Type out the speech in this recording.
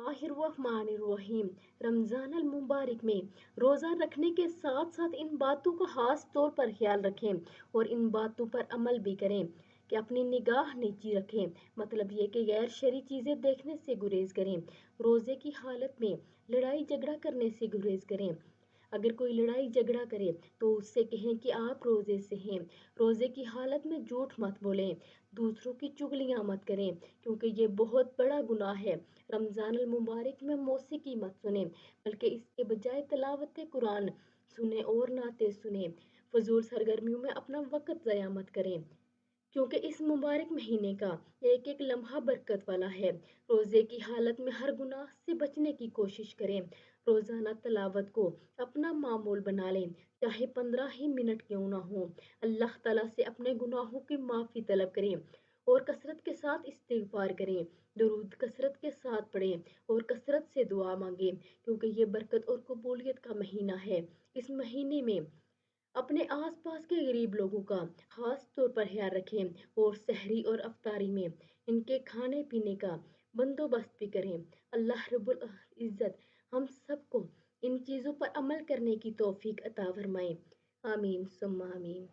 बिस्मिल्लाहिर्रहमानिर्रहीम। रमज़ान अल मुबारक में रोज़ा रखने के साथ साथ इन बातों का खास तौर पर ख्याल रखें और इन बातों पर अमल भी करें कि अपनी निगाह नीची रखें। मतलब ये कि गैर शरई चीज़ें देखने से गुरेज करें। रोज़े की हालत में लड़ाई झगड़ा करने से गुरेज करें। अगर कोई लड़ाई झगड़ा करे तो उससे कहें कि आप रोज़े से हैं। रोज़े की हालत में झूठ मत बोलें, दूसरों की चुगलियां मत करें, क्योंकि ये बहुत बड़ा गुनाह है। रमज़ान अल मुबारक में मौसीकी मत सुने, बल्कि इसके बजाय तिलावत कुरान सुने और नाते सुने। फजूल सरगर्मियों में अपना वक्त ज़ाया मत करें, क्योंकि इस मुबारक महीने का एक एक लम्हा बरकत वाला है। रोज़े की हालत में हर गुनाह से बचने की कोशिश करें। रोज़ाना तलावत को अपना मामूल बना लें, चाहे 15 ही मिनट क्यों ना हो। अल्लाह ताला से अपने गुनाहों की माफ़ी तलब करें और कसरत के साथ इस्तिग़फ़ार करें। दुरूद कसरत के साथ पढ़ें और कसरत से दुआ मांगें, क्योंकि ये बरकत और कबूलियत का महीना है। इस महीने में अपने आसपास के गरीब लोगों का खास तौर पर ख्याल रखें और सहरी और अफ्तारी में इनके खाने पीने का बंदोबस्त भी करें। अल्लाह रब्बुल इज़्ज़त हम सबको इन चीज़ों पर अमल करने की तौफीक अता फरमाए। आमीन सुम्मा आमीन।